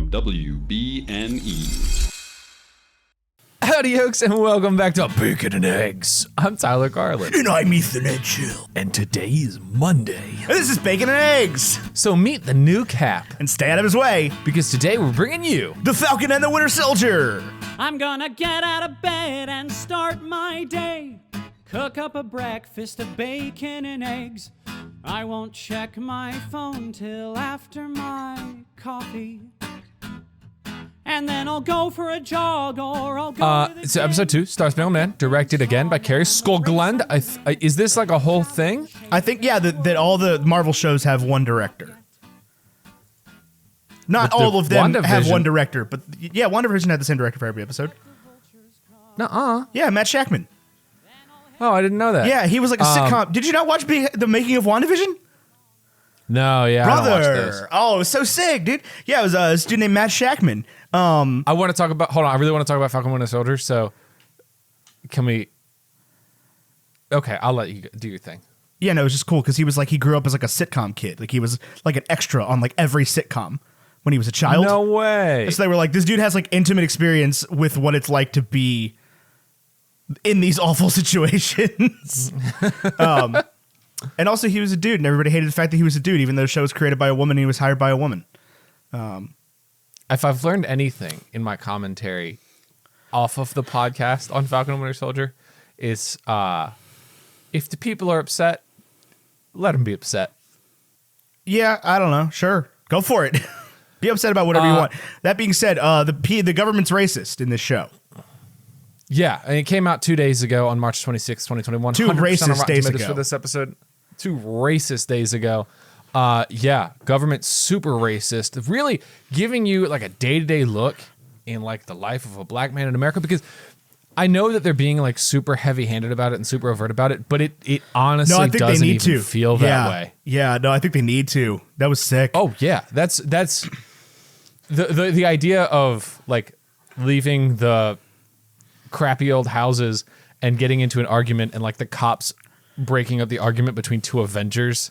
from WBNE. Howdy, yokes, and welcome back to Bacon and Eggs. I'm Tyler Garland. And I'm Ethan Edgehill. And today is Monday. And this is Bacon and Eggs. So meet the new Cap. And stay out of his way. Because today we're bringing you the Falcon and the Winter Soldier. I'm gonna get out of bed and start my day. Cook up a breakfast of bacon and eggs. I won't check my phone till after my coffee. And then I'll go for a jog, or I'll go to the So episode 2, stars Spangled Man, directed again by Carrie Skoglund. Is this like a whole thing? I think, yeah, that all the Marvel shows have one director. Not all of them have one director, but yeah, WandaVision had the same director for every episode. Nuh-uh. Yeah, Matt Shakman. Oh, I didn't know that. Yeah, he was like a sitcom. Did you not watch the making of WandaVision? No, yeah, Brother. I don't watch those. Oh, it was so sick, dude. Yeah, it was a dude named Matt Shakman. I want to talk about, hold on, I really want to talk about Falcon Winter Soldier, so can we, okay, I'll let you do your thing. Yeah, no, it was just cool because he was like, he grew up as like a sitcom kid. Like he was like an extra on like every sitcom when he was a child. No way. So they were like, this dude has like intimate experience with what it's like to be in these awful situations. And also he was a dude and everybody hated the fact that he was a dude, even though the show was created by a woman and he was hired by a woman. If I've learned anything in my commentary off of the podcast on Falcon and Winter Soldier is if the people are upset, let them be upset. Yeah, I don't know. Sure. Go for it. Be upset about whatever you want. That being said, the government's racist in this show. Yeah, and it came out 2 days ago on March 26, 2021. 2 racist days ago. For this episode. 2 racist days ago. Yeah, government super racist. Really giving you like a day-to-day look in like the life of a black man in America, because I know that they're being like super heavy-handed about it and super overt about it, but it honestly doesn't even feel that way. Yeah, no, I think they need to. That was sick. Oh yeah, that's the idea of like leaving the crappy old houses and getting into an argument and like the cops breaking up the argument between 2 Avengers.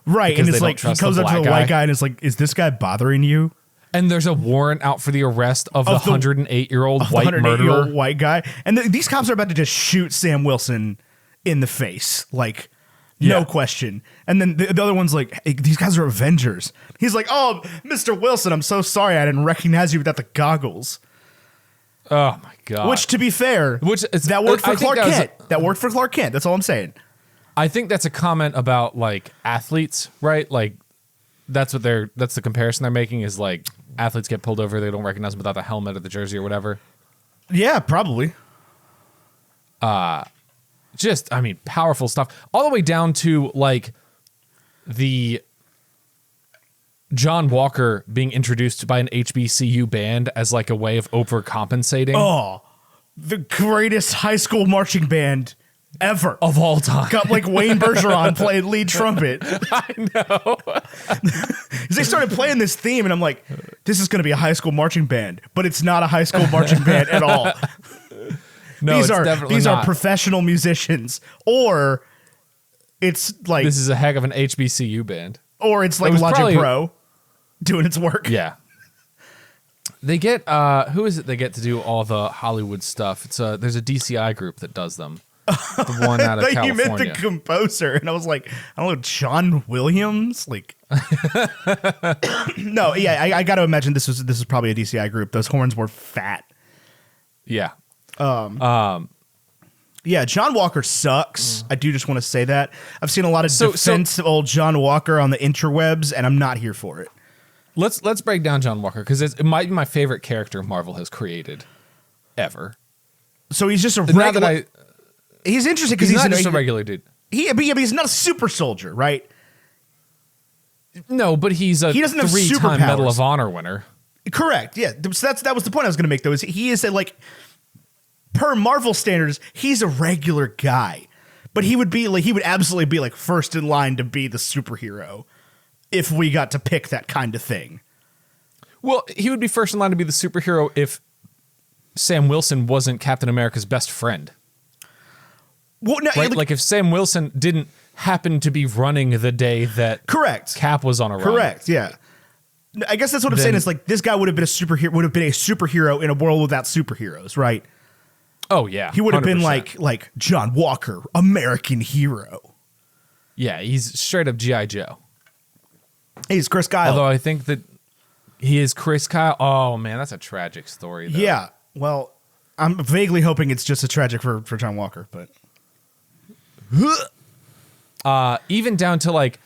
Right, and it's like he comes up to the white guy and it's like, is this guy bothering you? And there's a warrant out for the arrest of the 108-year-old white murderer. White guy. And these cops are about to just shoot Sam Wilson in the face. Like, no question. And then the other one's like, hey, these guys are Avengers. He's like, oh, Mr. Wilson, I'm so sorry I didn't recognize you without the goggles. Oh, my God. Which, to be fair, that worked for Clark Kent. That worked for Clark Kent. That's all I'm saying. I think that's a comment about like athletes, right? Like that's the comparison they're making is like athletes get pulled over, they don't recognize them without the helmet or the jersey or whatever. Yeah, probably. Just, I mean, powerful stuff. All the way down to like the John Walker being introduced by an HBCU band as like a way of overcompensating. Oh, the greatest high school marching band ever of all time. Got like Wayne Bergeron playing lead trumpet. I know. They started playing this theme and I'm like, this is going to be a high school marching band, but it's not a high school marching band at all. No, these are professional musicians, or it's like this is a heck of an HBCU band, or it's like Logic Pro doing its work. Yeah. They get who is it? They get to do all the Hollywood stuff. It's there's a DCI group that does them. The one out of California. You meant the composer, and I was like, I don't know, John Williams. Like, no, yeah, I got to imagine this is probably a DCI group. Those horns were fat. Yeah. Yeah, John Walker sucks. I do just want to say that. I've seen a lot of defense of old John Walker on the interwebs, and I'm not here for it. Let's break down John Walker, because it might be my favorite character Marvel has created ever. So he's just a regular. He's interesting because he's not just a regular dude. He's not a super soldier, right? No, but he's a 3-time Medal of Honor winner. Correct. Yeah, so that was the point I was going to make. Though is he is like, per Marvel standards, he's a regular guy, but he would absolutely be like first in line to be the superhero if we got to pick that kind of thing. Well, he would be first in line to be the superhero if Sam Wilson wasn't Captain America's best friend. Well, no, right? Like if Sam Wilson didn't happen to be running the day that correct Cap was on a run. Correct, yeah. I guess that's what I'm saying is like this guy would have been a superhero in a world without superheroes, right? Oh yeah. He would have been 100%. like John Walker, American hero. Yeah, he's straight up G.I. Joe. He's Chris Kyle. Although I think that he is Chris Kyle. Oh man, that's a tragic story though. Yeah. Well, I'm vaguely hoping it's just a tragic for John Walker, but Even down to like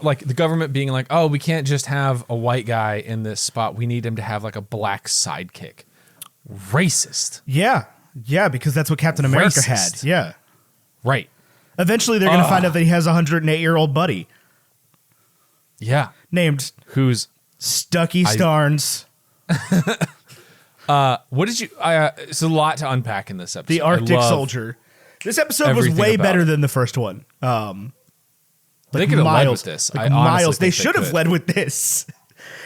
like the government being like, oh, we can't just have a white guy in this spot. We need him to have like a black sidekick. Racist. yeah, because that's what Captain America Racist. had. Yeah. Right. Eventually, they're going to find out that he has a 108-year-old buddy Yeah. named Who's Stucky Starnes, what did you? It's a lot to unpack in this episode. the Arctic I love soldier. This episode was everything way about better it. than the first one. They could have led with this. Like I honestly miles. They think should have could. led with this.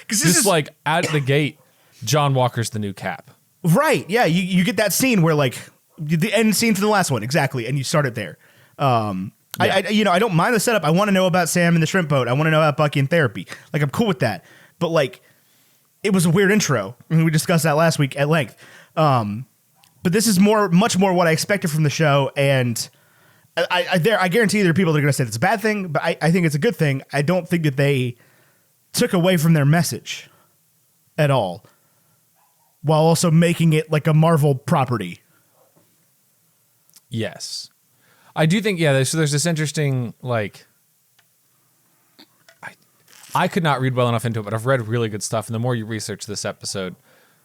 Because this Just is like out of the gate, John Walker's the new Cap. right. Yeah, you get that scene where like the end scene from the last one exactly, and you start it there. I don't mind the setup. I want to know about Sam and the shrimp boat. I want to know about Bucky and therapy. Like I'm cool with that. But like, it was a weird intro, and we discussed that last week at length. But this is much more what I expected from the show, and I guarantee there are people that are going to say it's a bad thing, but I think it's a good thing. I don't think that they took away from their message at all, while also making it like a Marvel property. Yes. I do think, there's this interesting, like, I could not read well enough into it, but I've read really good stuff. And the more you research this episode,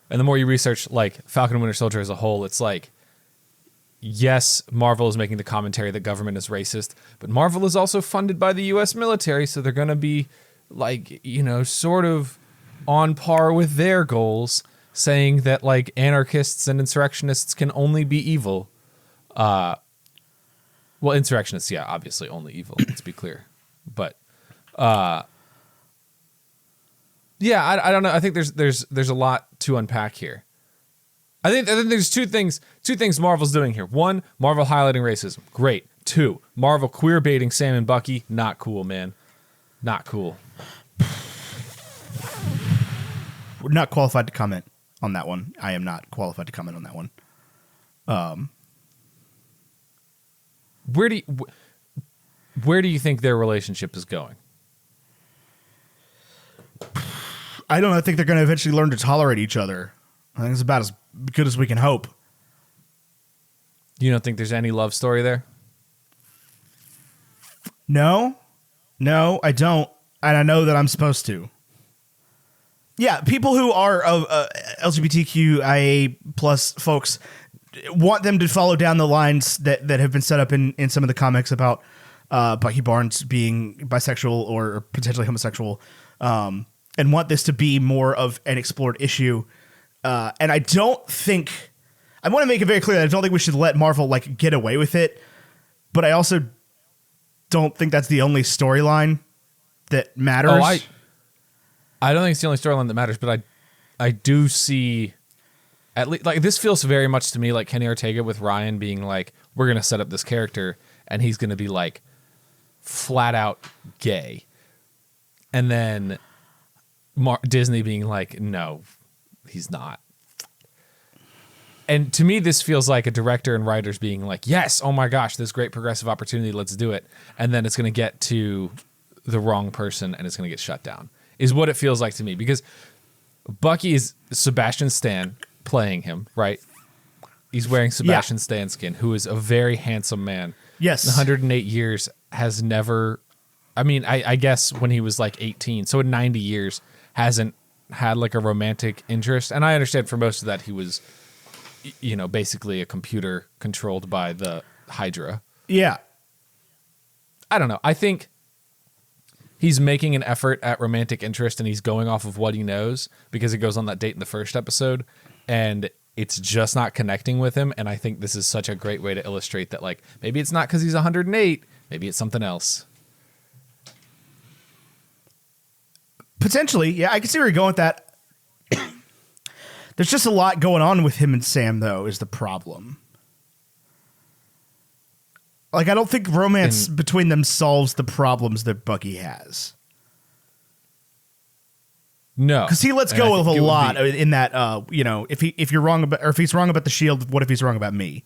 and the more you research, like, Falcon and Winter Soldier as a whole, it's like, yes, Marvel is making the commentary that government is racist, but Marvel is also funded by the U.S. military, so they're going to be, like, sort of on par with their goals, saying that, like, anarchists and insurrectionists can only be evil. Well, insurrectionists, obviously only evil, let's be clear. But, I don't know. I think there's a lot to unpack here. I think there's two things Marvel's doing here. One, Marvel highlighting racism. Great. Two, Marvel queer baiting Sam and Bucky. Not cool, man. Not cool. We're not qualified to comment on that one. I am not qualified to comment on that one. Where do you think their relationship is going? I don't know. I think they're going to eventually learn to tolerate each other. I think it's about as good as we can hope. You don't think there's any love story there? No, I don't. And I know that I'm supposed to. Yeah, people who are of LGBTQIA plus folks want them to follow down the lines that have been set up in some of the comics about Bucky Barnes being bisexual or potentially homosexual, and want this to be more of an explored issue. And I don't think... I want to make it very clear that I don't think we should let Marvel like get away with it, but I also don't think that's the only storyline that matters. Oh, I don't think it's the only storyline that matters, but I do see... At least, like, this feels very much to me like Kenny Ortega with Ryan being like, we're going to set up this character and he's going to be like flat out gay. And then Disney being like, no, he's not. And to me, this feels like a director and writers being like, yes, oh my gosh, this great progressive opportunity, let's do it. And then it's going to get to the wrong person and it's going to get shut down, is what it feels like to me. Because Bucky is Sebastian Stan playing him, right? He's wearing Sebastian Stan skin, who is a very handsome man. Yes. 108 years has never... I mean, I guess when he was like 18, so in 90 years, hasn't had like a romantic interest. And I understand for most of that he was... basically a computer controlled by the Hydra. Yeah. I don't know. I think he's making an effort at romantic interest and he's going off of what he knows because it goes on that date in the first episode and it's just not connecting with him. And I think this is such a great way to illustrate that, like, maybe it's not because he's 108. Maybe it's something else. Potentially. Yeah, I can see where you're going with that. There's just a lot going on with him and Sam, though, is the problem. Like, I don't think romance between them solves the problems that Bucky has. No, because he lets And I go of a think it would lot be- in that. If you're wrong about, or if he's wrong about the shield, what if he's wrong about me?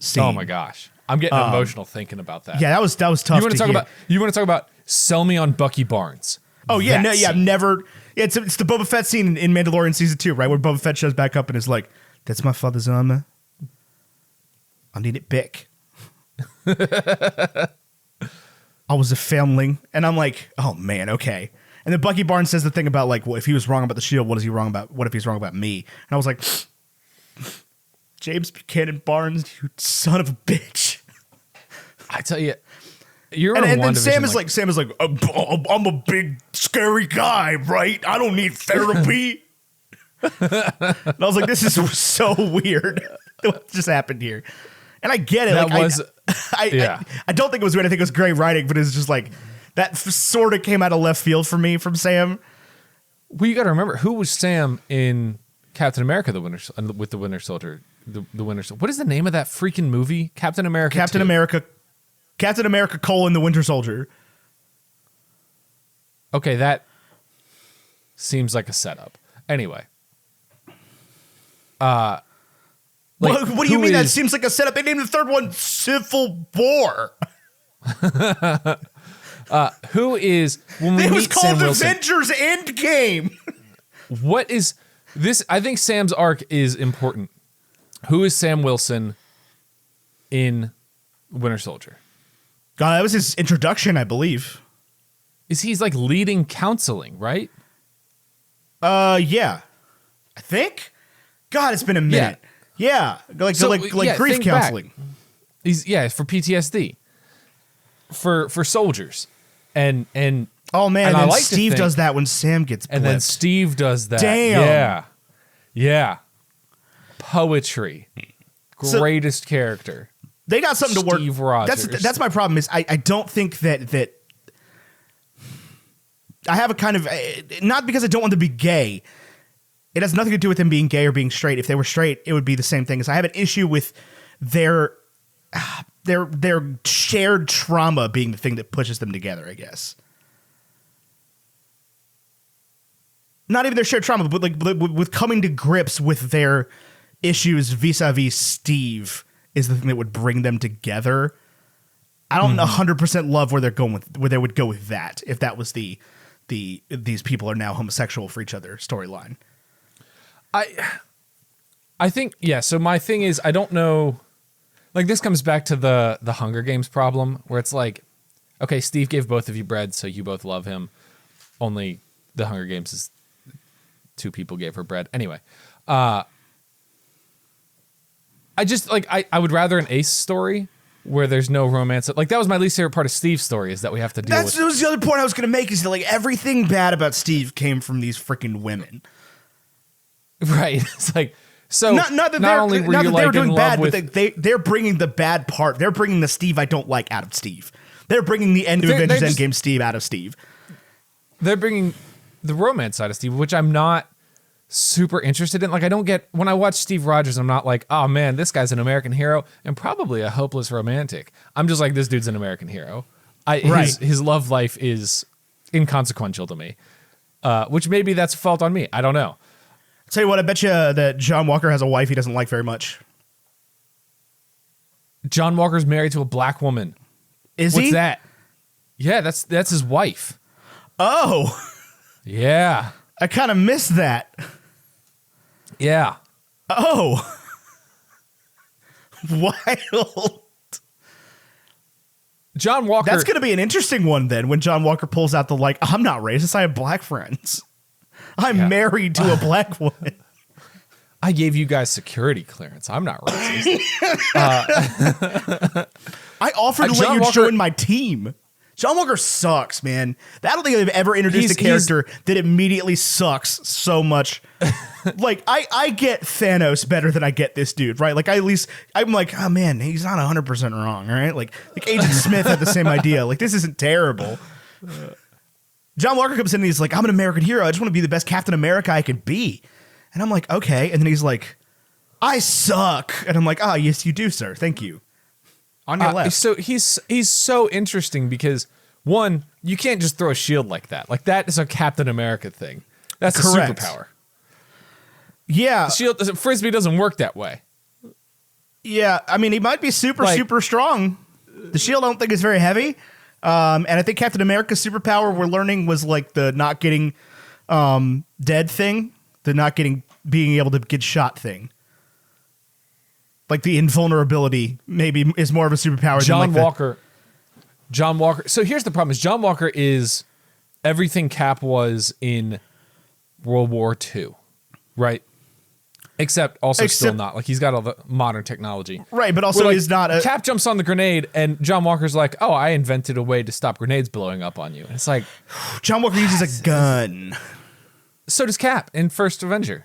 Scene. Oh my gosh, I'm getting emotional thinking about that. Yeah, that was tough. You want to talk about? You want to talk about? Sell me on Bucky Barnes. Oh yeah, That no, yeah. I've scene. never. Yeah, it's the Boba Fett scene in Mandalorian season 2, right, where Boba Fett shows back up and is like, "That's my father's armor. I need it back." I was a foundling, and I'm like, "Oh man, okay." And then Bucky Barnes says the thing about like, well, if he was wrong about the shield, what is he wrong about? What if he's wrong about me? And I was like, James Buchanan Barnes, you son of a bitch. I tell you, you're And on then one Sam is like, I'm a big scary guy, right? I don't need therapy. And I was like, this is so weird. What just happened here? And I get it. That like, was- yeah. I don't think it was weird. I think it was great writing, but it's just like that sort of came out of left field for me from Sam. well, you got to remember who was Sam in Captain America: with the Winter Soldier. The Winter Soldier. What is the name of that freaking movie? Captain America. Captain 2. America, the Winter Soldier. Okay, that seems like a setup. Anyway, like, what do you who mean that is- seems like a setup? They named the third one Civil War. Who is when we It was meet Sam called Wilson? Avengers Endgame. What is this? I think Sam's arc is important. Who is Sam Wilson in Winter Soldier? God, that was his introduction, I believe. He's like leading counseling, right? Yeah, I think. God, it's been a minute. Yeah, like So, grief think back. counseling. He's for PTSD, for soldiers, and Oh man, and and I then like to Steve think- does that when Sam gets and then blipped. Steve does that. Damn. Yeah. Poetry, So- greatest character. They got something to work. Steve Rogers. That's my problem. Is I don't think that I have a kind of not because I don't want them to be gay. It has nothing to do with them being gay or being straight. If they were straight, it would be the same thing. Is I have an issue with their shared trauma being the thing that pushes them together, I guess. Not even their shared trauma, but like with coming to grips with their issues vis-a-vis Steve is the thing that would bring them together. I don't 100% love where they would go with that if that was the these people are now homosexual for each other storyline. I think, yeah, so my thing is, I don't know, like this comes back to the Hunger Games problem, where it's like, okay, Steve gave both of you bread, so you both love him. Only the Hunger Games is 2 people gave her bread. Anyway, I just, like, I would rather an Ace story where there's no romance. Like, that was my least favorite part of Steve's story, is that we have to deal with. That was the other point I was going to make, is that like everything bad about Steve came from these freaking women. Right. It's like, so Not that only were you they like were doing in bad, love but with, they're bringing the bad part. They're bringing the Steve I don't like out of Steve. They're bringing the end of They're Avengers just- Endgame Steve out of Steve. they're bringing the romance side of Steve, which I'm not super interested in. Like, I don't get, when I watch Steve Rogers, I'm not like, oh man, this guy's an American hero and probably a hopeless romantic. I'm just like, this dude's an American hero. Right. His love life is inconsequential to me, which maybe that's a fault on me. I don't know. Tell you what, I bet you that John Walker has a wife he doesn't like very much. John Walker's married to a black woman. Is What's he? that? Yeah, that's his wife. Oh, Yeah. I kind of missed that. Yeah. Oh, wild. John Walker. That's going to be an interesting one then when John Walker pulls out the like, I'm not racist, I have black friends. I'm Yeah. married to a black woman. I gave you guys security clearance. I'm not racist. I offered to let John you Walker- join my team. John Walker sucks, man. I don't think they've ever introduced a character that immediately sucks so much. Like, I get Thanos better than I get this dude, right? Like, I'm like, oh man, he's not 100% wrong, right? Like Agent Smith had the same idea. Like, this isn't terrible. John Walker comes in and he's like, I'm an American hero. I just want to be the best Captain America I could be. And I'm like, okay. And then he's like, I suck. And I'm like, ah, yes, you do, sir. Thank you. On your left. So he's so interesting because, one, you can't just throw a shield like that. Like that is a Captain America thing. That's Correct. a superpower. Yeah. Frisbee doesn't work that way. Yeah. I mean, he might be super strong. The shield I don't think is very heavy. And I think Captain America's superpower we're learning was like the not getting dead thing, the being able to get shot thing. Like the invulnerability maybe is more of a superpower John than Walker. John Walker. So here's the problem: is John Walker is everything Cap was in World War II, right? Except still not. Like he's got all the modern technology, right? But also like, he's not. Cap jumps on the grenade, and John Walker's like, "Oh, I invented a way to stop grenades blowing up on you." And it's like John Walker uses a gun. So does Cap in First Avenger.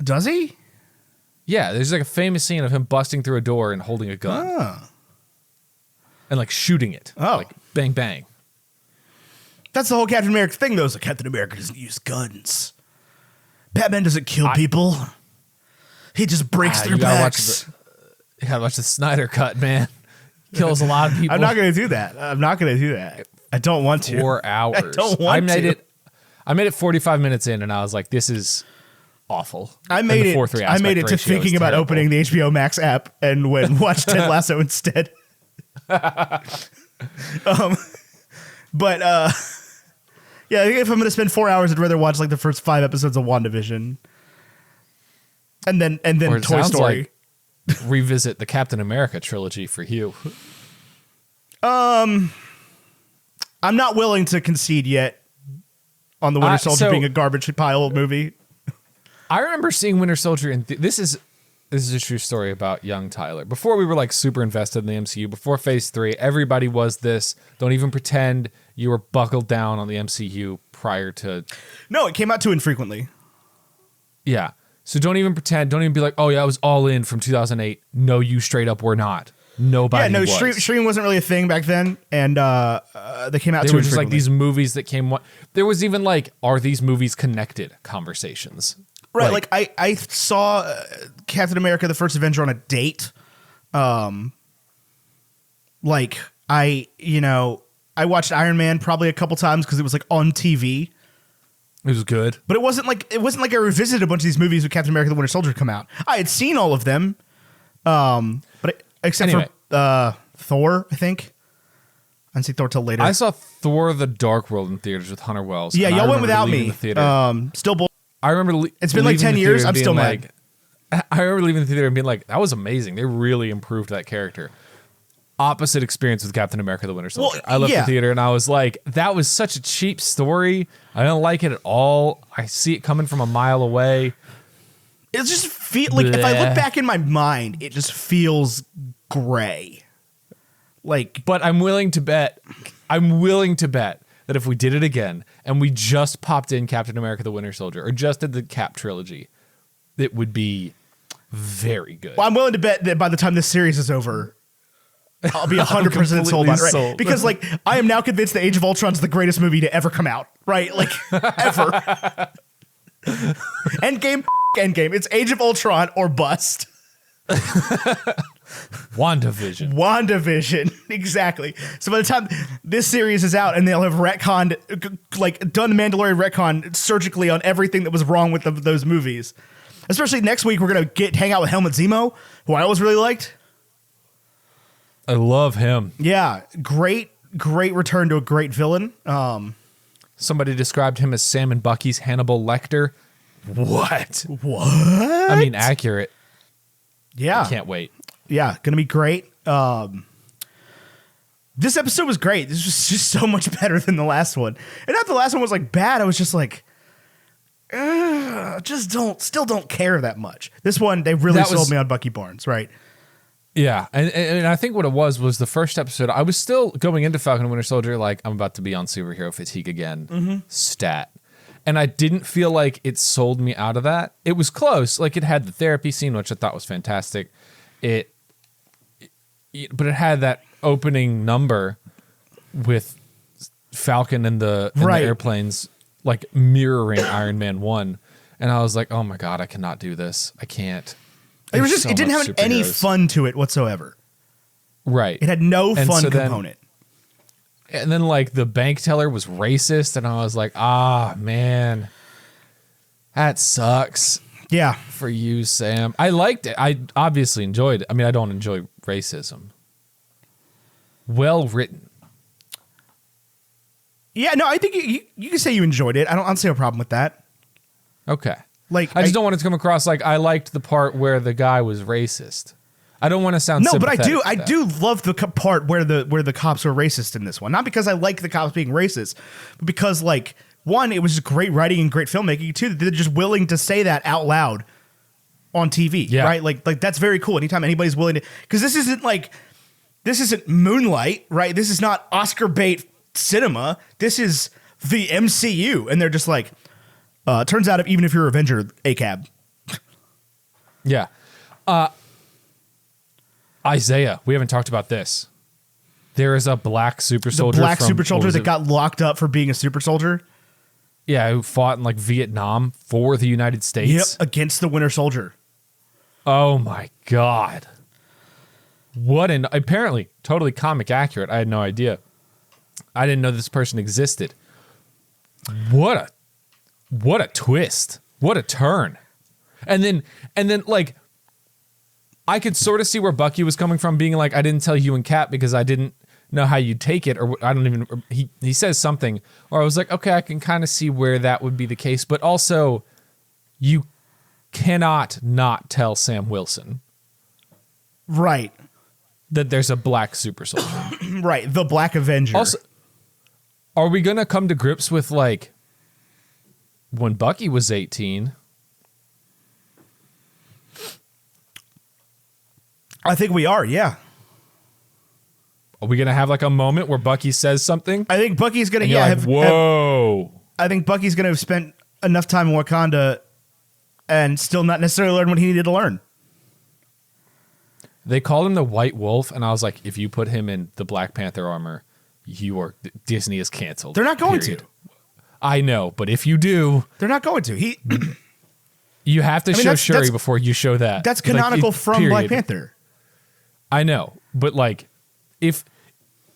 Does he? Yeah, there's like a famous scene of him busting through a door and holding a gun and like shooting it. Like bang bang. That's the whole Captain America thing, though. Is like Captain America doesn't use guns. Batman doesn't kill people. He just breaks their backs. You gotta watch the Snyder cut, man. Kills a lot of people. I'm not gonna do that. I don't want to. 4 hours. I don't want to. I made it 45 minutes in, and I was like, "This is awful." I made it to thinking about opening the HBO Max app and watch Ted Lasso instead. Yeah, I think if I'm going to spend 4 hours, I'd rather watch like the first 5 episodes of WandaVision, and then Toy Story. Like revisit the Captain America trilogy for you. I'm not willing to concede yet on the Winter Soldier being a garbage pile movie. I remember seeing Winter Soldier, and this is a true story about young Tyler. Before we were like super invested in the MCU, before Phase 3, everybody was this. Don't even pretend you were buckled down on the MCU prior to. No, it came out too infrequently. Yeah. So don't even pretend. Don't even be like, oh yeah, I was all in from 2008. No, you straight up were not. Nobody. Yeah, no, stream wasn't really a thing back then, and they came out. They were just like these movies that came. There was even like, are these movies connected? Conversations. Right, like I saw Captain America: The First Avenger on a date. Like I watched Iron Man probably a couple times because it was like on TV. It was good, but it wasn't like I revisited a bunch of these movies with Captain America: The Winter Soldier come out. I had seen all of them, except for Thor, I think. I didn't see Thor till later. I saw Thor: The Dark World in theaters with Hunter Wells. Yeah, y'all went without me. Still bull. I remember it's been like 10 years. I'm still mad. I remember leaving the theater and being like, that was amazing. They really improved that character. Opposite experience with Captain America: The Winter Soldier. I left the theater and I was like, that was such a cheap story. I don't like it at all. I see it coming from a mile away. It just feels like, if I look back in my mind, it just feels gray. Like, but I'm willing to bet that if we did it again and we just popped in Captain America: The Winter Soldier or just did the Cap trilogy, it would be very good. Well, I'm willing to bet that by the time this series is over, I'll be 100% sold on it, right? Sold. Because like I am now convinced that Age of Ultron is the greatest movie to ever come out, right? Like ever. Endgame. It's Age of Ultron or bust. WandaVision, exactly. So by the time this series is out and they'll have retconned, like done Mandalorian retcon surgically on everything that was wrong with those movies. Especially next week, we're gonna hang out with Helmut Zemo, who I always really liked. I love him. Yeah, great return to a great villain. Somebody described him as Sam and Bucky's Hannibal Lecter. What? I mean, accurate. Yeah, I can't wait. Yeah, gonna be great. This episode was great. This was just so much better than the last one. And not the last one was like bad. I was just like, still don't care that much. This one, they really sold me on Bucky Barnes, right? Yeah, and I think what it was the first episode. I was still going into Falcon and Winter Soldier like, I'm about to be on superhero fatigue again. Stat. And I didn't feel like it sold me out of that. It was close. Like it had the therapy scene, which I thought was fantastic. But it had that opening number with Falcon and the airplanes like mirroring Iron Man 1. And I was like, oh my God, I cannot do this. I can't. It didn't have any fun to it whatsoever. Right. It had no fun component. And then like the bank teller was racist, and I was like, ah, man, that sucks. Yeah. For you, Sam. I liked it. I obviously enjoyed it. I mean, I don't enjoy racism. Well written. Yeah, no, I think you can say you enjoyed it. I don't see a problem with that. Okay. Like, I just don't want it to come across like I liked the part where the guy was racist. I don't want to sound no, but I sympathetic do. to I do love the part where the cops were racist in this one. Not because I like the cops being racist, but because like one, it was just great writing and great filmmaking. Two, they're just willing to say that out loud on TV. Yeah. Right? Like that's very cool. Anytime anybody's willing to, because this isn't Moonlight, right? This is not Oscar bait cinema. This is the MCU, and they're just like, turns out even if you're Avenger, ACAB. Yeah. Isaiah, we haven't talked about this. There is a black super soldier. The black from, super soldier that got locked up for being a super soldier. Yeah, who fought in like Vietnam for the United States. Yep, against the Winter Soldier. Oh my God. Apparently totally comic accurate. I had no idea. I didn't know this person existed. What a twist. What a turn. And then like I could sort of see where Bucky was coming from, being like, I didn't tell you and Cap because I didn't know how you'd take it, or I don't even, he says something, or I was like, okay, I can kind of see where that would be the case, but also you cannot not tell Sam Wilson. Right. That there's a black super soldier. Right, the Black Avenger. Also, are we going to come to grips with, like, when Bucky was 18? I think we are, yeah. Are we going to have, like, a moment where Bucky says something? I think Bucky's going to, whoa. I think Bucky's going to have spent enough time in Wakanda and still not necessarily learn what he needed to learn. They called him the White Wolf, and I was like, if you put him in the Black Panther armor, Disney is canceled. They're not going period. to. I know, but if you do, they're not going to. You have to show Shuri before you show that. That's canonical like, from period. Black Panther. I know, but like, if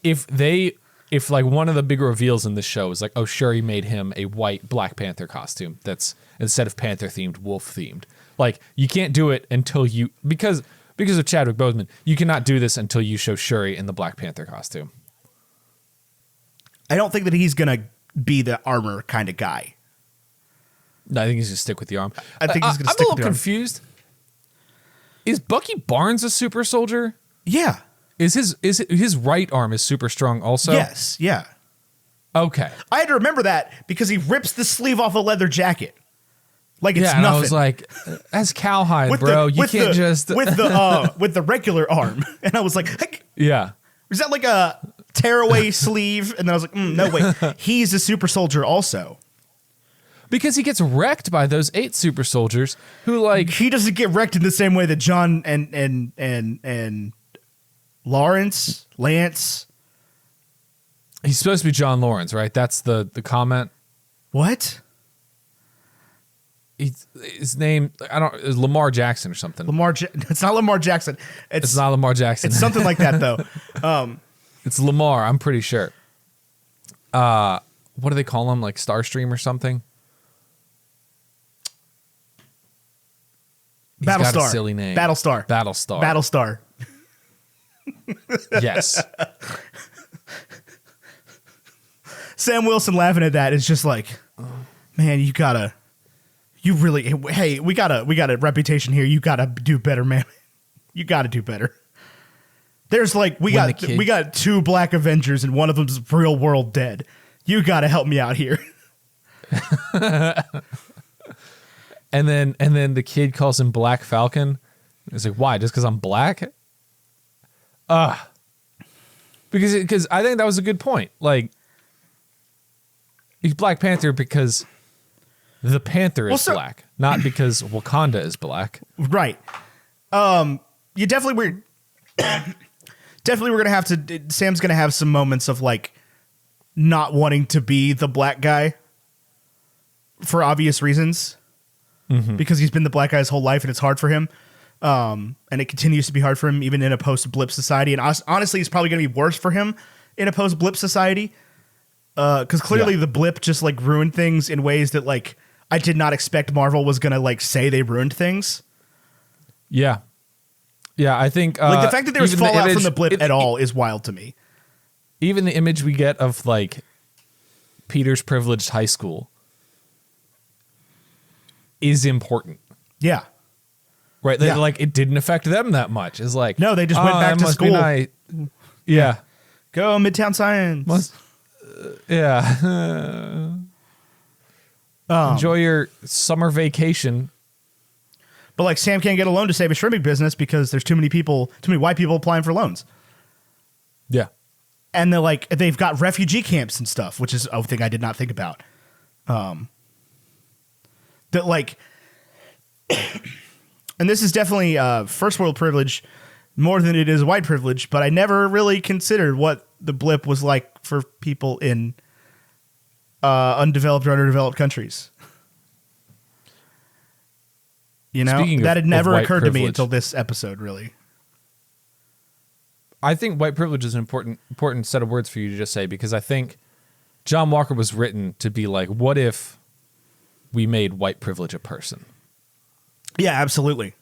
like one of the big reveals in this show is like, oh, Shuri made him a white Black Panther costume that's instead of Panther themed, wolf themed. Like, you can't do it until you because of Chadwick Boseman, you cannot do this until you show Shuri in the Black Panther costume. I don't think that he's gonna be the armor kind of guy. No, I think he's gonna stick with the arm. I think he's gonna stick with the arm. I'm a little confused. Is Bucky Barnes a super soldier? Yeah. Is his right arm is super strong also? Yes. Yeah. Okay. I had to remember that because he rips the sleeve off a leather jacket. Like it's nothing. nothing. I was like, that's cowhide, with bro. The, you can't just with the regular arm. And I was like, yeah. Is that like a tearaway sleeve? And then I was like, no, wait. He's a super soldier also. Because he gets wrecked by those 8 super soldiers who like he doesn't get wrecked in the same way that John and Lance. He's supposed to be John Lawrence, right? That's the comment. What? His name, is Lamar Jackson or something. It's not Lamar Jackson. It's not Lamar Jackson. It's something like that though. It's Lamar, I'm pretty sure. What do they call him? Like Starstream or something? He's Battlestar. got a silly name. Battlestar. Yes. Sam Wilson laughing at that is just like, man, we got a reputation here. You gotta do better, man. You gotta do better. There's like, we got 2 Black Avengers and one of them's real world dead. You gotta help me out here. And then the kid calls him Black Falcon. It's like, why? Just because I'm black? Because I think that was a good point. Like, he's Black Panther because the Panther is black, not because Wakanda is black. Right. You definitely we're gonna have to. Sam's gonna have some moments of like not wanting to be the black guy for obvious reasons. Mm-hmm. Because he's been the black guy his whole life and it's hard for him. And it continues to be hard for him even in a post-blip society. And honestly, it's probably going to be worse for him in a post-blip society. Because clearly the blip just like ruined things in ways that like I did not expect Marvel was gonna like say they ruined things. Yeah. Yeah, I think Like the fact that there was even fallout image- from the blip it- at all is wild to me. Even the image we get of like Peter's privileged high school is important. Yeah. Right? Yeah. Like it didn't affect them that much. It's like No, they just went back that to must be school. nice. Yeah. Go Midtown Science. Yeah. Enjoy your summer vacation. But like Sam can't get a loan to save a shrimping business because there's too many white people applying for loans. Yeah. And they've got refugee camps and stuff, which is a thing I did not think about. That like, and this is definitely first world privilege more than it is white privilege, but I never really considered what the blip was like for people in undeveloped or underdeveloped countries. You know, Speaking that had of never white occurred to me privilege. until this episode, really. I think white privilege is an important set of words for you to just say, because I think John Walker was written to be like, what if we made white privilege a person? Yeah, absolutely.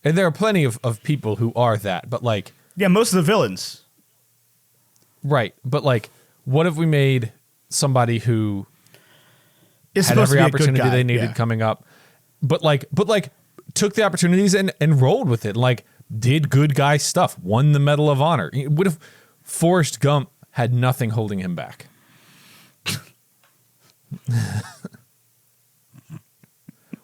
And there are plenty of people who are that, but like, Yeah, most of the villains. right. But like, what if we made somebody who It's had supposed every to be a good opportunity guy. they needed Yeah. coming up, but like took the opportunities and rolled with it, like did good guy stuff, won the Medal of Honor? What if Forrest Gump had nothing holding him back?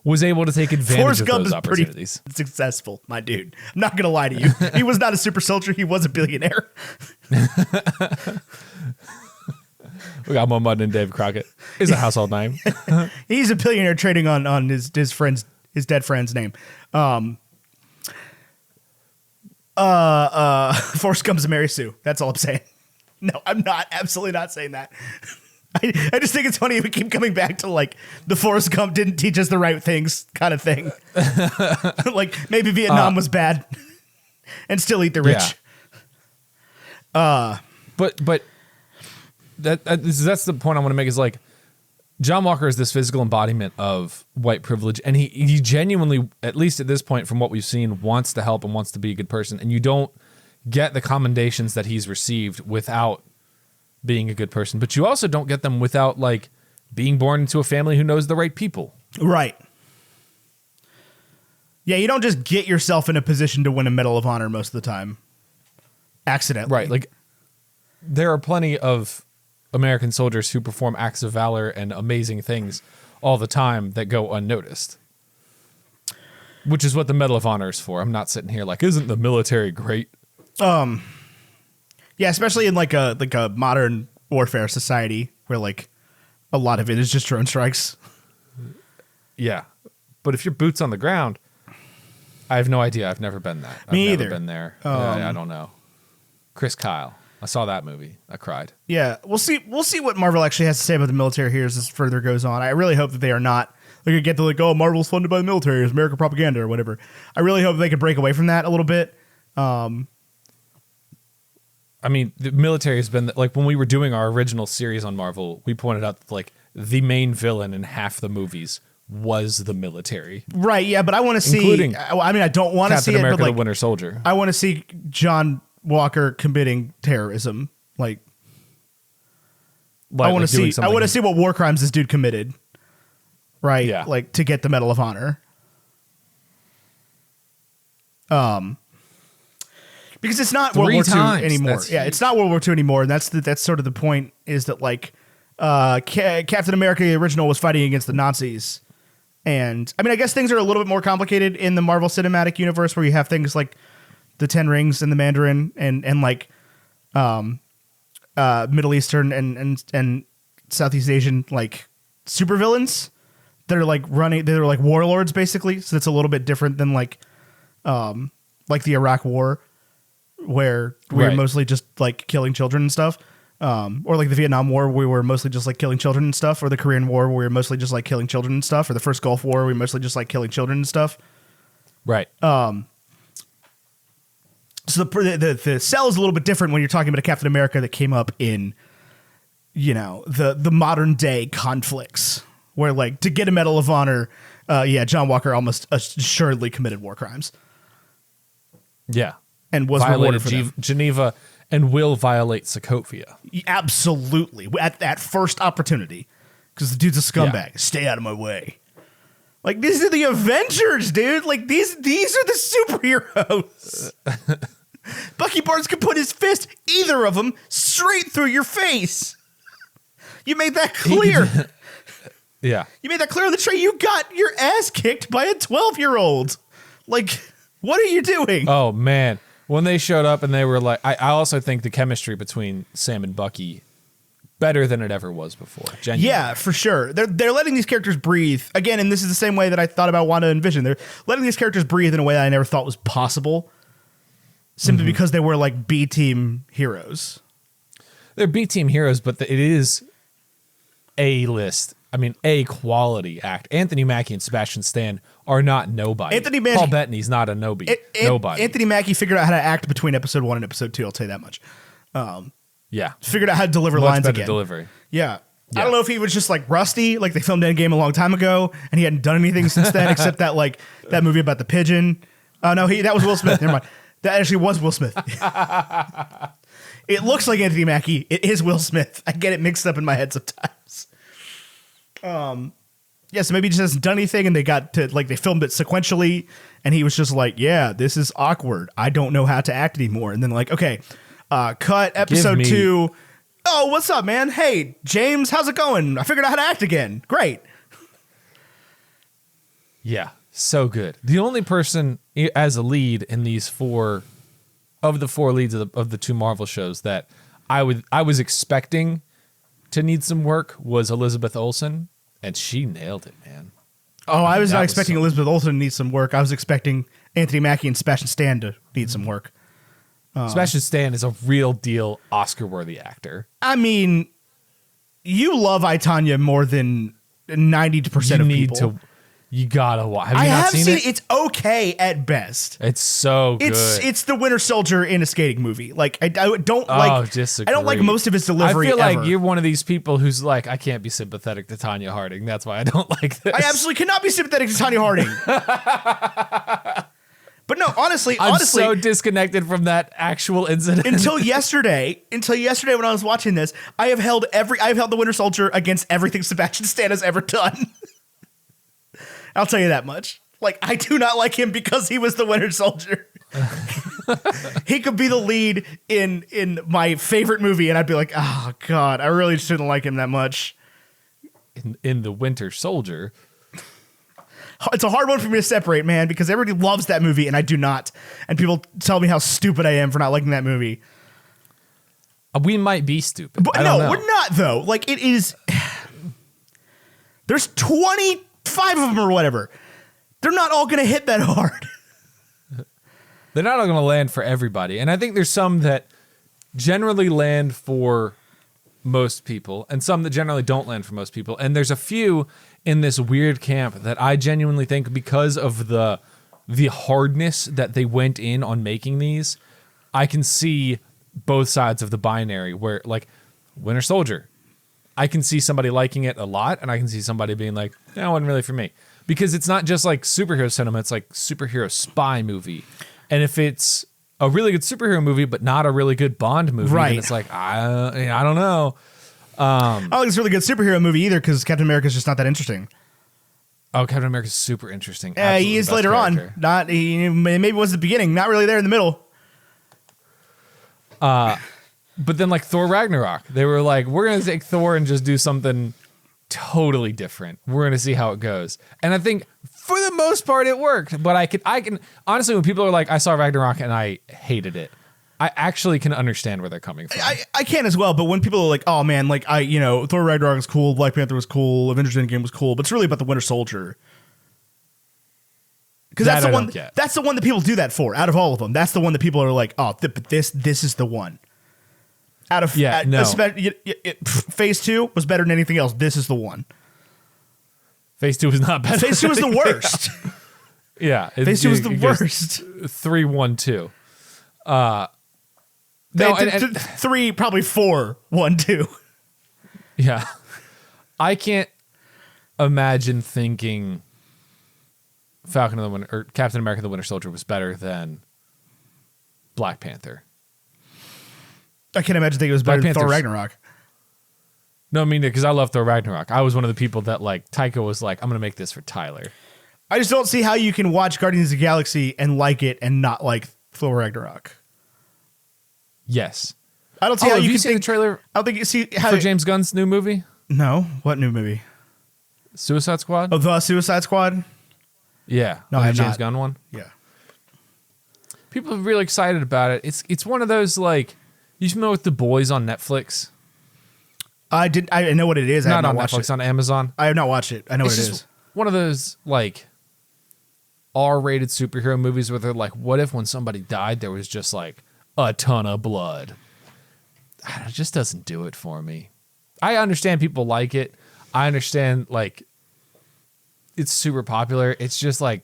Was able to take advantage Forrest of Gump those is pretty opportunities. successful, my dude. I'm not going to lie to you. He was not a super soldier. He was a billionaire. We got more money than Dave Crockett. Is a household name. He's a billionaire trading on his dead friend's name. Forrest Gump's a Mary Sue. That's all I'm saying. No, I'm not. Absolutely not saying that. I just think it's funny we keep coming back to like the Forrest Gump didn't teach us the right things kind of thing. Like maybe Vietnam was bad and still eat the rich. Yeah. But that's the point I want to make, is like John Walker is this physical embodiment of white privilege, and he genuinely, at least at this point from what we've seen, wants to help and wants to be a good person, and you don't get the commendations that he's received without being a good person, but you also don't get them without like being born into a family who knows the right people. Right. Yeah, you don't just get yourself in a position to win a Medal of Honor most of the time. Accidentally. Right. Like there are plenty of American soldiers who perform acts of valor and amazing things all the time that go unnoticed. Which is what the Medal of Honor is for. I'm not sitting here like, isn't the military great? Yeah, especially in like a modern warfare society where like a lot of it is just drone strikes. Yeah. But if your boots on the ground, I have no idea. I've never been that. Me I've never either. been there. I don't know. Chris Kyle. I saw that movie. I cried. Yeah, we'll see what Marvel actually has to say about the military here as this further goes on. I really hope that they are not like you get to like, oh, Marvel's funded by the military, it's American propaganda or whatever. I really hope they can break away from that a little bit. I mean, the military has been like when we were doing our original series on Marvel, we pointed out that like the main villain in half the movies was the military. Right, yeah, but I want to see Including I mean, I don't want to Captain see America, it, but like the Winter Soldier. I want to see John Walker committing terrorism. Like I want to doing see. I want to see what war crimes this dude committed. Right. Yeah. Like to get the Medal of Honor. Because it's not World 3 War times. II anymore. That's Yeah, huge. it's not World War II anymore. And that's sort of the point. Is that like Captain America the original was fighting against the Nazis, and I mean I guess things are a little bit more complicated in the Marvel Cinematic Universe where you have things like the Ten Rings and the Mandarin and like Middle Eastern and Southeast Asian like supervillains that are like running. They're like warlords basically. So it's a little bit different than like the Iraq War, where we were Right. mostly just like killing children and stuff. Or like the Vietnam War, we were mostly just like killing children and stuff. Or the Korean War, where we were mostly just like killing children and stuff. Or the first Gulf War, we were mostly just like killing children and stuff. Right. So the cell is a little bit different when you're talking about a Captain America that came up in, the modern day conflicts where, like, to get a Medal of Honor, John Walker almost assuredly committed war crimes. Yeah. And was rewarded for them. Geneva and will violate Sokovia. Absolutely. At first opportunity. Because the dude's a scumbag. Yeah. Stay out of my way. Like, these are the Avengers, dude. Like, these are the superheroes. Bucky Barnes could put his fist, either of them, straight through your face. You made that clear. Yeah. You made that clear on the tray. You got your ass kicked by a 12-year-old. Like, what are you doing? Oh, man. When they showed up and they were like, I also think the chemistry between Sam and Bucky better than it ever was before. Genuinely. Yeah, for sure. They're letting these characters breathe again, and this is the same way that I thought about Wanda and Vision. They're letting these characters breathe in a way that I never thought was possible, simply because they were like B-team heroes. They're B-team heroes, but it is A-list. I mean, A-quality act. Anthony Mackie and Sebastian Stan are not nobody. Paul Bettany's not a nobody. Anthony Mackie figured out how to act between episode 1 and episode 2. I'll tell you that much. Yeah. Figured out how to deliver lines again. Delivery. Yeah. I don't know if he was just like rusty, like they filmed Endgame a long time ago, and he hadn't done anything since then except that that movie about the pigeon. Oh no, that was Will Smith. Never mind. That actually was Will Smith. It looks like Anthony Mackie. It is Will Smith. I get it mixed up in my head sometimes. Yeah, so maybe he just hasn't done anything, and they filmed it sequentially, and he was just like, yeah, this is awkward. I don't know how to act anymore. And then okay, cut episode 2. Oh, what's up, man? Hey, James, how's it going? I figured out how to act again. Great. Yeah, so good. The only person as a lead in these 4 of the 4 leads of the 2 Marvel shows that I was expecting to need some work was Elizabeth Olsen, and she nailed it, man. Oh, I was not expecting Elizabeth Olsen to need some work. I was expecting Anthony Mackie and Sebastian Stan to need some work. Sebastian Stan is a real deal Oscar-worthy actor. I mean, you love I, Tonya more than 90% of people. You gotta watch. Have you I not have seen it? It's okay at best. It's so good. It's the Winter Soldier in a skating movie. Like I don't disagree. I don't like most of his delivery. I feel ever. like you're one of these people who's like, I can't be sympathetic to Tanya Harding. That's why I don't like this. I absolutely cannot be sympathetic to Tanya Harding. But no, honestly, I'm so disconnected from that actual incident. Until yesterday when I was watching this, I have held the Winter Soldier against everything Sebastian Stan has ever done. I'll tell you that much. Like, I do not like him because he was the Winter Soldier. He could be the lead in my favorite movie, and I'd be like, oh God, I really shouldn't like him that much. In the Winter Soldier. It's a hard one for me to separate, man, because everybody loves that movie and I do not. And people tell me how stupid I am for not liking that movie. We might be stupid. But no, we're not, though. Like, it is. There's 25 of them or whatever. They're not all going to hit that hard. They're not all going to land for everybody. And I think there's some that generally land for most people and some that generally don't land for most people. And there's a few in this weird camp that I genuinely think, because of the hardness that they went in on making these, I can see both sides of the binary where, like, Winter Soldier, I can see somebody liking it a lot and I can see somebody being like, that wasn't really for me. Because it's not just like superhero cinema, it's like superhero spy movie. And if it's a really good superhero movie but not a really good Bond movie, right, then it's like, I don't know. I don't think it's a really good superhero movie either, because Captain America's just not that interesting. Oh, Captain America's super interesting. Yeah, he is later on. Maybe was the beginning, not really there in the middle. But then, like, Thor Ragnarok, they were like, we're going to take Thor and just do something totally different. We're going to see how it goes. And I think for the most part it worked, but I can honestly, when people are like, I saw Ragnarok and I hated it, I actually can understand where they're coming from. I can as well, but when people are like, oh man, like Thor Ragnarok is cool, Black Panther was cool, Avengers Endgame was cool, but it's really about the Winter Soldier. Because that's the one that people do that for. Out of all of them, that's the one that people are like, oh, but this is the one. Out of Phase 2 was better than anything else. This is the one. Phase 2 was not better. Phase 2 was the worst. Yeah, Phase 2 was the worst. 3-1-2. No, and 3, probably 4, 1, 2. yeah, I can't imagine thinking Falcon and the Winter or Captain America: The Winter Soldier was better than Black Panther. I can't imagine thinking it was better than Thor Panther's- Ragnarok. No, I mean, because I love Thor Ragnarok. I was one of the people that like Taika was like, I'm gonna make this for Tyler. I just don't see how you can watch Guardians of the Galaxy and like it and not like Thor Ragnarok. Yes. I don't see how have you you can seen the think, trailer I don't think you see how for James Gunn's new movie, No, what new movie? Suicide Squad? Oh, The Suicide Squad? Yeah, No, the I have James not. Gunn one. Yeah. People are really excited about it. It's one of those like you familiar with The Boys on Netflix? I know what it is. I have Not not on watched Netflix, it. on Amazon. I have not watched it. I know It's what it just is. one of those like R-rated superhero movies where they're like, what if when somebody died there was just like a ton of blood? It just doesn't do it for me. I understand people like it. I understand like it's super popular. It's just like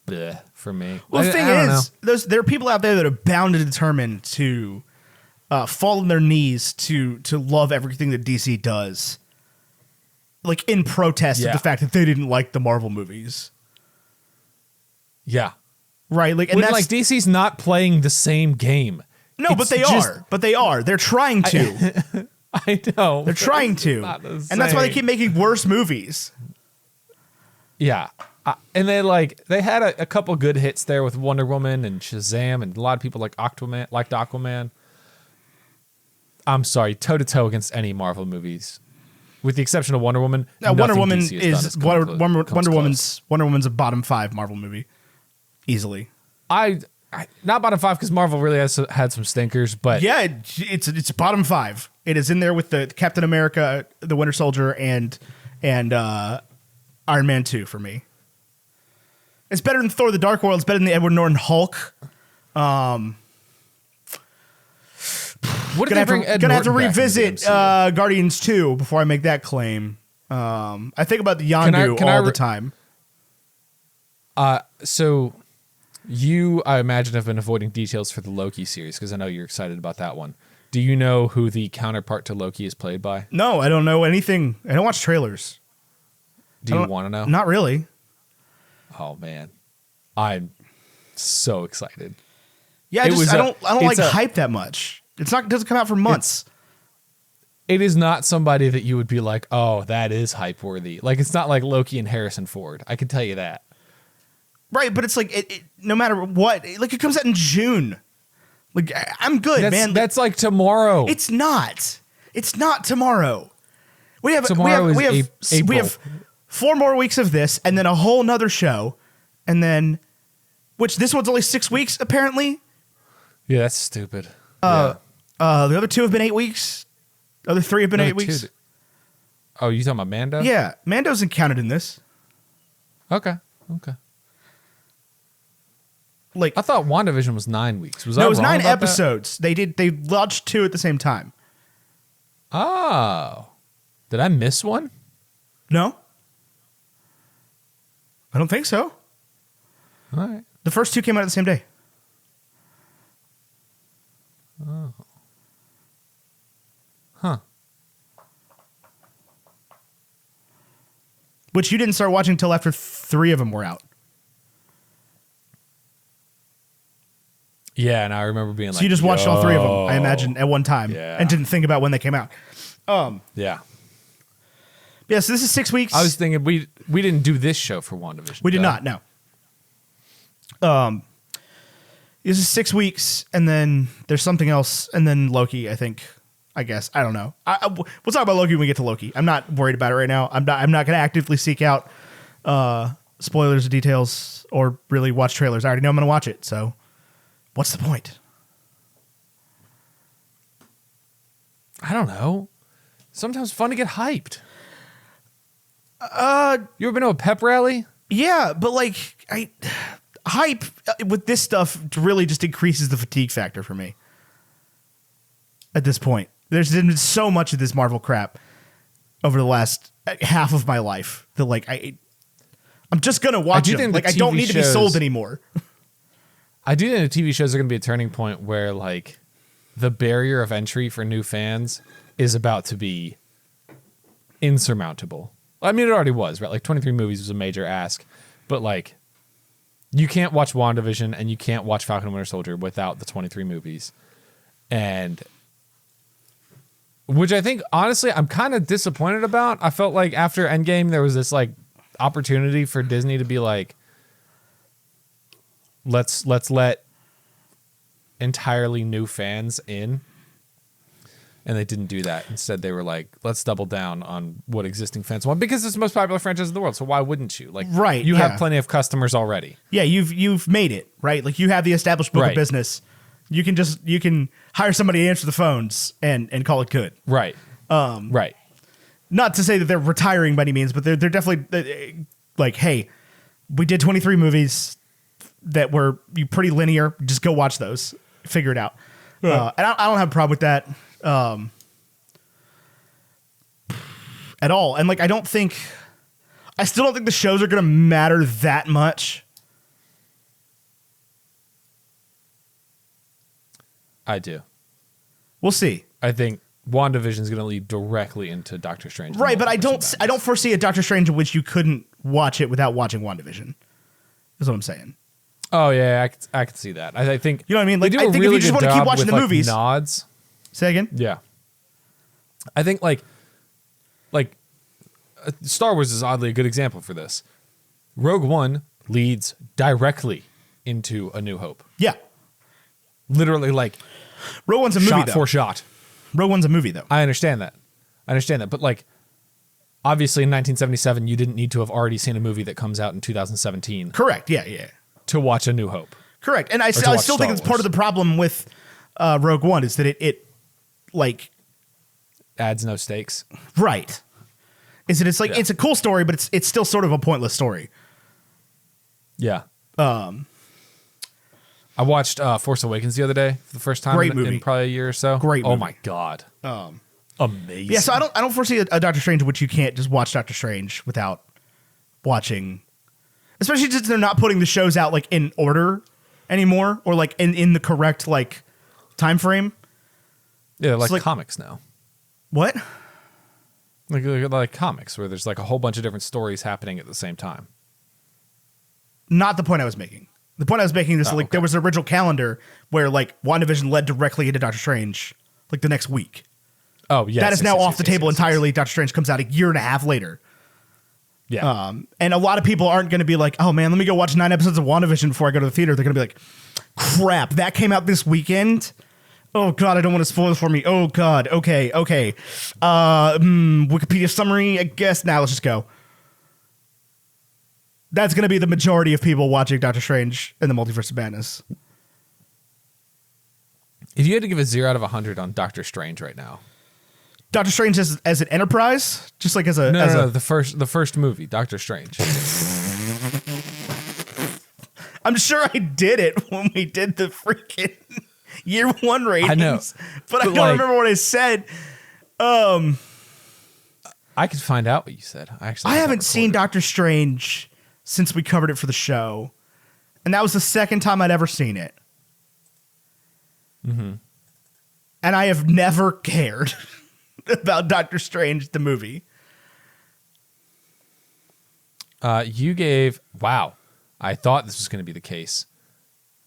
bleh for me. Well, the I thing don't know. is, there are people out there that are bound and determined to fall on their knees to love everything that DC does, like in protest Yeah. of the fact that they didn't like the Marvel movies, Yeah. right? Like, and When that's like DC's not playing the same game. no, but It's they just- are. But they are. They're trying to. I know. They're trying to, not the and that's why they same. keep making worse movies. Yeah. And they had a couple good hits there with Wonder Woman and Shazam, and a lot of people liked Aquaman. I'm sorry, toe to toe against any Marvel movies, with the exception of Wonder Woman. Wonder nothing Woman DC has done is comes close. Wonder Woman's a bottom 5 Marvel movie, easily. I not bottom 5 because Marvel really has had some stinkers, but Yeah, it's bottom 5. It is in there with the Captain America, the Winter Soldier, and Iron Man 2 for me. It's better than Thor: The Dark World. It's better than the Edward Norton Hulk. what did they bring Ed Gonna have to Norton back into the revisit MCU? Guardians 2 before I make that claim. I think about the Yondu can I all the re- time. So you, I imagine, have been avoiding details for the Loki series because I know you're excited about that one. Do you know who the counterpart to Loki is played by? No, I don't know anything. I don't watch trailers. Do you want to know? Not really. Oh man, I'm so excited. Yeah, It was I a- don't like it's a- hype that much. It doesn't come out for months. It is not somebody that you would be like, oh, that is hype worthy. Like it's not like Loki and Harrison Ford. I can tell you that. Right, but it's like no matter what, like it comes out in June. Like I'm good, man. That's like tomorrow. It's not. It's not tomorrow. We have Tomorrow is we have April. we have 4 more weeks of this, and then a whole nother show, and then which this one's only 6 weeks apparently. Yeah, that's stupid. The other 2 have been 8 weeks. The other 3 have been 8 weeks. Oh, you talking about Mando? Yeah, Mando's counted in this. Okay. Like I thought WandaVision was 9 weeks. Was no, I it was wrong 9 about that? episodes. They launched 2 at the same time. Oh. Did I miss one? No, I don't think so. All right. The first 2 came out at the same day. Huh. Which you didn't start watching until after 3 of them were out. Yeah, and I remember being like, So you just watched all 3 of them, I imagine, at one time, Yeah. and didn't think about when they came out. Yeah. Yeah, so this is 6 weeks. I was thinking we didn't do this show for WandaVision. We did not, no. This is 6 weeks, and then there's something else, and then Loki, I think. I guess. I don't know. We'll talk about Loki when we get to Loki. I'm not worried about it right now. I'm not going to actively seek out spoilers or details or really watch trailers. I already know I'm going to watch it, so what's the point? I don't know. Sometimes it's fun to get hyped. You ever been to a pep rally? Yeah, but like hype with this stuff really just increases the fatigue factor for me. At this point, there's been so much of this Marvel crap over the last half of my life that like I'm just gonna watch do them. think Like the I don't TV need to be sold shows- anymore. I do think the TV shows are going to be a turning point where like the barrier of entry for new fans is about to be insurmountable. I mean, it already was, right? Like 23 movies was a major ask, but like you can't watch WandaVision and you can't watch Falcon and Winter Soldier without the 23 movies. And which I think, honestly, I'm kind of disappointed about. I felt like after Endgame, there was this like opportunity for Disney to be like, let's let entirely new fans in. And they didn't do that. Instead, they were like, let's double down on what existing fans want because it's the most popular franchise in the world. So why wouldn't you? Like, right, you yeah. have plenty of customers already. Yeah, you've made it, right? Like you have the established book Right. of business. You can hire somebody to answer the phones and call it good. Right. Right. Not to say that they're retiring by any means, but they're definitely like, hey, we did 23 movies that were pretty linear. Just go watch those, figure it out. And I don't have a problem with that at all. And like, I still don't think the shows are going to matter that much. I do. We'll see. I think WandaVision is going to lead directly into Doctor Strange. Right, but I don't foresee a Doctor Strange in which you couldn't watch it without watching WandaVision. Is what I'm saying. Oh yeah, I can see that. I think You know what I mean? Like, they do I a think really if you just good want to keep job watching with, the like, movies. nods. Say again? Yeah, I think like Star Wars is oddly a good example for this. Rogue One leads directly into A New Hope. Yeah. Literally, like Rogue One's a movie, shot though. for shot. Rogue One's a movie, though. I understand that. But like, obviously in 1977, you didn't need to have already seen a movie that comes out in 2017 Correct. Yeah. to watch A New Hope. Correct. And I to still watch think Star it's part of Wars. the problem with Rogue One is that it like Adds no stakes. right. Is that it's like Yeah. it's a cool story, but it's still sort of a pointless story. Yeah. I watched Force Awakens the other day for the first time Great in movie. probably a year or so. Great Oh movie. my god. Amazing. Yeah, so I don't foresee a Doctor Strange in which you can't just watch Doctor Strange without watching, especially since they're not putting the shows out like in order anymore or like in the correct like time frame. Yeah, like, like- comics now. What? Like comics where there's like a whole bunch of different stories happening at the same time. Not the point I was making. The point I was making is like okay. there was an original calendar where like WandaVision led directly into Doctor Strange like the next week. Oh yeah. That is now off the table entirely. Doctor Strange comes out a year and a half later. Yeah. And a lot of people aren't going to be like, oh man, let me go watch 9 episodes of WandaVision before I go to the theater. They're going to be like, crap, that came out this weekend? Oh God, I don't want to spoil it for me. Oh God, okay. Wikipedia summary, I guess. Now let's just go. That's going to be the majority of people watching Doctor Strange and the Multiverse of Madness. If you had to give a 0 out of 100 on Doctor Strange right now. Doctor Strange as an enterprise? Just like as a... No, the first movie, Doctor Strange. I'm sure I did it when we did the freaking year 1 ratings. I know. But I don't like- remember what I said. I could find out what you said. I haven't seen Doctor Strange since we covered it for the show. And that was the second time I'd ever seen it. Mm-hmm. And I have never cared about Doctor Strange, the movie. You gave... Wow. I thought this was going to be the case.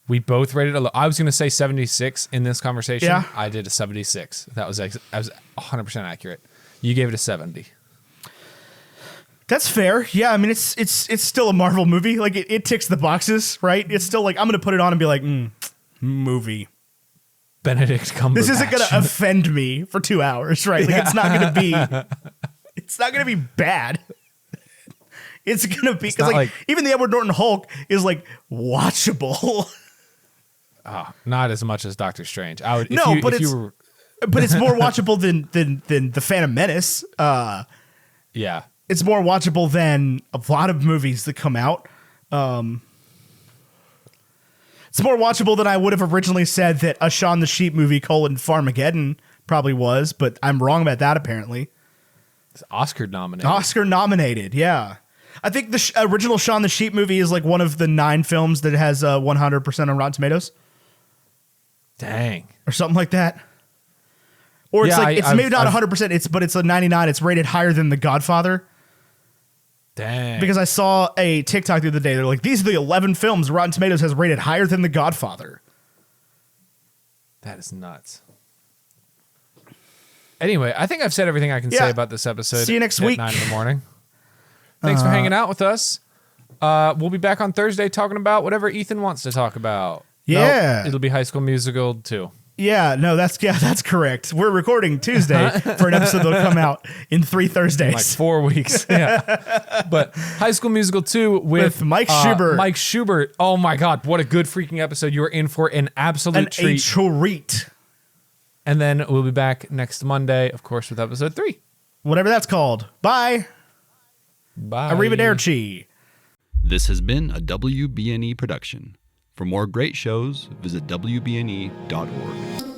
We both rated it. I was going to say 76 in this conversation. Yeah. I did a 76. That was 100% accurate. You gave it a 70. That's fair. Yeah, I mean, it's still a Marvel movie. Like, it ticks the boxes, right? It's still like, I'm going to put it on and be like, movie. Benedict Cumberbatch. This isn't going to offend me for 2 hours, right? Like, it's not going to be bad. It's going to be, because like, even the Edward Norton Hulk is like watchable. Not as much as Doctor Strange. I would. But it's more watchable than the Phantom Menace. Yeah. It's more watchable than a lot of movies that come out. It's more watchable than I would have originally said that a Shaun the Sheep movie : Farmageddon probably was, but I'm wrong about that apparently. It's Oscar nominated. Oscar nominated, yeah. I think the original Shaun the Sheep movie is like one of the 9 films that has 100% on Rotten Tomatoes. Dang. Or something like that. Or it's Yeah, like, it's maybe not 100%, but it's a 99. It's rated higher than The Godfather. Dang. Because I saw a TikTok the other day. They're like, these are the 11 films Rotten Tomatoes has rated higher than The Godfather. That is nuts. Anyway, I think I've said everything I can say about this episode. See you next at week. 9 in the morning. Thanks for hanging out with us. We'll be back on Thursday talking about whatever Ethan wants to talk about. Yeah. Nope, it'll be High School Musical 2. Yeah, no, that's correct. We're recording Tuesday for an episode that'll come out in 3 Thursdays. Like 4 weeks. Yeah. But High School Musical 2 with Mike Schubert. Mike Schubert. Oh my God, what a good freaking episode. You are in for an absolute treat. A treat. And then we'll be back next Monday, of course, with episode 3. Whatever that's called. Bye. Bye. Arrivederci. This has been a WBNE production. For more great shows, visit WBNE.org.